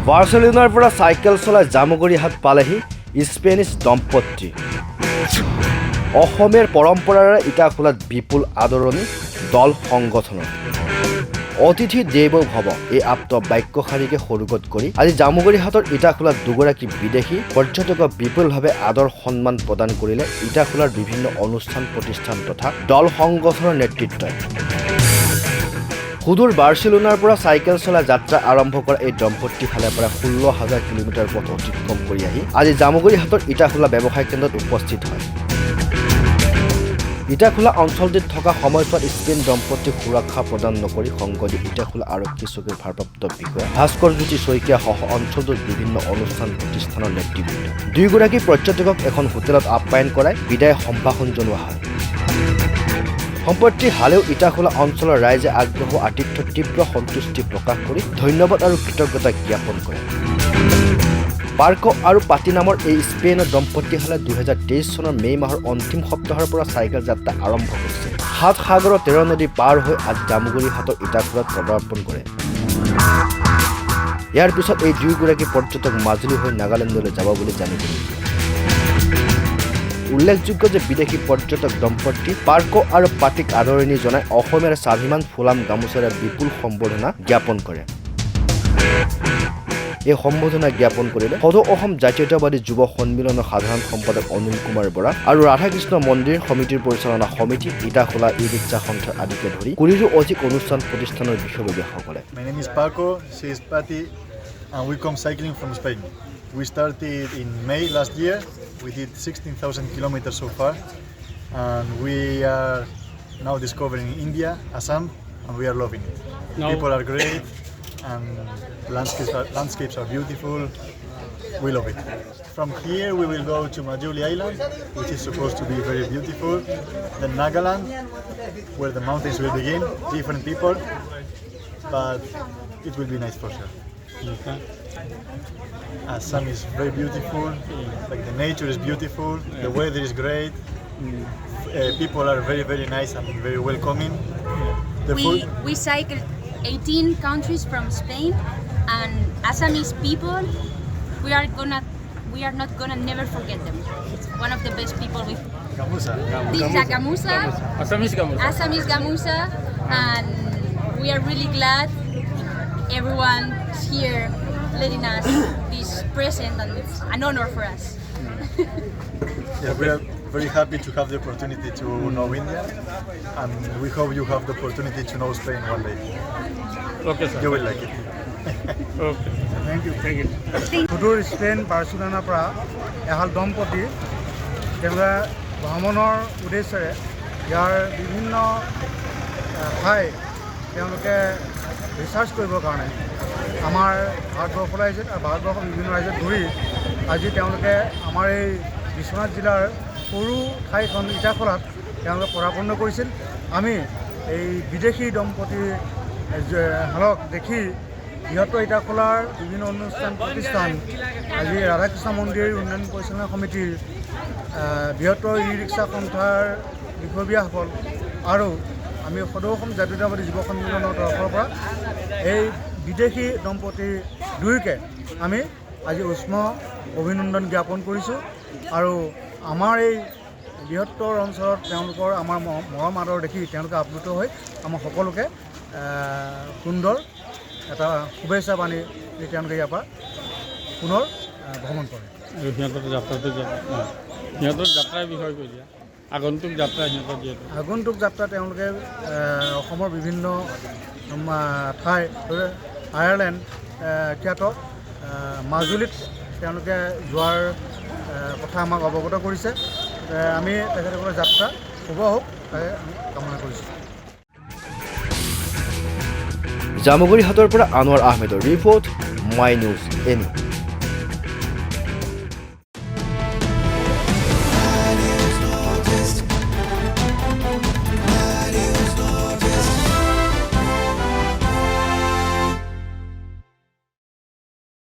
বাৰ্চিলোনাৰ পৰা চাইকেল চলাই জামুগুৰিহাট পালেহি স্পেনিছ দম্পতি। অসমীয়াৰ পৰম্পৰাৰে ইটাখোলাত বিপুল আদৰণি দল সংগঠনৰ। অতিথি দেৱো ভৱ এই আপ্ত বাক্যশাৰীকে সৰুগত কৰি আজি জামুগুৰিহাটৰ ইটাখোলাত দুগৰাকী বিদেশী পৰ্যটকক বিপুলভাৱে আদৰ সন্মান প্ৰদান কৰিলে ইটাখোলাৰ বিভিন্ন অনুষ্ঠান প্ৰতিষ্ঠান তথা দল সংগঠনৰ নেতৃত্বই। সুদূৰ বাৰ্চিলোনাৰ পৰা চাইকেল চলাই যাত্ৰা আৰম্ভ কৰা এই দম্পতিৰ ফালে পৰা 16,000 কিলোমিটাৰ পথ অতিক্ৰম কৰি আহি আজি জামুগুৰিহাটৰ ইটাখোলা ব্যৱসায় কেন্দ্ৰত উপস্থিত হয়। ইটাখোলা অঞ্চলটিত থকা সময়ছোৱাত স্পেইন দম্পতিক সুৰক্ষা প্ৰদান নকৰি সংগতি ইটাখোলা আৰক্ষী চকীৰ ভাৰপ্ৰাপ্ত বিষয়া ভাস্কৰজ্যোতি শইকীয়া সহ অঞ্চলটোৰ বিভিন্ন অনুষ্ঠান প্ৰতিষ্ঠানৰ নেতৃবৃন্দ। দুয়োগৰাকী পৰ্যটকক এখন হোটেলত আপ্যায়ন কৰাই বিদায় সম্ভাষণ জনোৱা হয়। সম্প্ৰতি হালেও ইটাখোলা অঞ্চলৰ ৰাইজে আগ্ৰহ আতিথ্যত তীব্ৰ সন্তুষ্টি প্ৰকাশ কৰি ধন্যবাদ আৰু কৃতজ্ঞতা জ্ঞাপন কৰে। পাৰ্কো আৰু পাতি নামৰ এই স্পেইনৰ দম্পতিহালে 2023 চনৰ মে' মাহৰ অন্তিম সপ্তাহৰ পৰা চাইকেল যাত্ৰা আৰম্ভ কৰিছে। 7 সাগৰৰ 13 নদী পাৰ হৈ আজি জামুগুৰিহাটৰ ইটাখোলাত পদাৰ্পণ কৰে। ইয়াৰ পিছত এই দুয়োগৰাকী পৰ্যটক মাজুলী হৈ নাগালেণ্ডলৈ যাব বুলি জানিবলৈ। উল্লেখযোগ্য যে বিদেশী পৰ্যটক দম্পতি পাৰ্কো আৰু পাতিক আদৰণি জনাই অসমীয়াৰ স্বাভিমান ফুলাম গামোচাৰে বিপুল সম্বৰ্ধনা জ্ঞাপন কৰে। এই সম্বোধনা জ্ঞাপন কৰিলে সদৌ অসম জাতীয়তাবাদী যুৱ সন্মিলনৰ সাধাৰণ সম্পাদক অনিল কুমাৰ বৰা আৰু ৰাধাকৃষ্ণ মন্দিৰ সমিতিৰ পৰিচালনা সমিতি, ইটাখোলা ই-ৰিক্সা সন্থা আদিকে ধৰি 20ৰো অধিক অনুষ্ঠান প্ৰতিষ্ঠানৰ বিষয়ববীয়াসকলে। My name is Paco, she is Patti, and we come cycling from Spain. We started in May last year. We did 16,000 kilometers so far, and we are now discovering India, Assam, and we are loving it. People are great, and landscapes are beautiful. We love it. From here we will go to Majuli Island, which is supposed to be very beautiful. Then Nagaland, where the mountains will begin. Different people, but it will be nice for sure. Assam is very beautiful. Like the nature is beautiful. The weather is great. People are very, very nice and very welcoming. We cycled 18 countries from Spain, and Assamese people, we are not gonna never forget them. It's one of the best people with Gamusa. Assamese Gamusa, and we are really glad everyone is here letting us this present, and it's an honor for us. Yeah, we are very happy to have the opportunity to know India, and we hope you have the opportunity to know Spain one day. Okay, sir. You will like it. Okay. Thank you. সুদূৰ Spain বাৰ্চিলোনাৰ পৰা এহাল দম্পতি তেওঁলোকে ভ্ৰমণৰ উদ্দেশ্যেৰে ইয়াৰ বিভিন্ন ঠাই তেওঁলোকে ৰিচাৰ্চ কৰিবৰ কাৰণে আমাৰ ভাৰতবৰ্ষৰ ৰাজ্যত আৰু ভাৰতবৰ্ষৰ বিভিন্ন ৰাজ্যত ঘূৰি আজি তেওঁলোকে আমাৰ এই বিশ্বনাথ জিলাৰ সৰু ঠাইখন ইটাখোলাত তেওঁলোকে পদাৰ্পণ কৰিছিল। আমি এই বিদেশী দম্পতি হালক দেখি বৃহত্তৰ ইটাখোলাৰ বিভিন্ন অনুষ্ঠান প্ৰতিষ্ঠান, আজি ৰাধাকৃষ্ণ মন্দিৰ উন্নয়ন পৰিচালনা সমিতিৰ বৃহত্তৰ ই-ৰিক্সা সন্থাৰ বিষয়ববীয়াসকল আৰু আমি সদৌ অসম জাতীয়তাবাদী যুৱ সন্মিলনৰ তৰফৰ পৰা এই বিদেশী দম্পতি দুয়োকে আমি আজি উষ্ম অভিনন্দন জ্ঞাপন কৰিছোঁ। আৰু আমাৰ এই বৃহত্তৰ অঞ্চলত তেওঁলোকৰ আমাৰ মৰম আদৰ দেখি তেওঁলোকে আপ্লুত হৈ আমাৰ সকলোকে সুন্দৰ এটা শুভেচ্ছা বাণী তেওঁলোকে ইয়াৰ পৰা পুনৰ ভ্ৰমণ কৰে। সিহঁতৰ যাত্ৰাৰ বিষয়ে কৈ দিয়া। আগন্তুক যাত্ৰা সিহঁতৰ যিহেতু আগন্তুক যাত্ৰা তেওঁলোকে অসমৰ বিভিন্ন ঠাই, আয়াৰলেণ্ড খ্যাত মাজুলীত তেওঁলোকে যোৱাৰ কথা আমাক অৱগত কৰিছে। আমি তেখেতসকলৰ যাত্ৰা শুভ হওক তাকে আমি কামনা কৰিছোঁ। জামুগুৰিহাটৰ পৰা আনোৱাৰ আহমেদৰ ৰিপৰ্ট, মাই নিউজ এনি।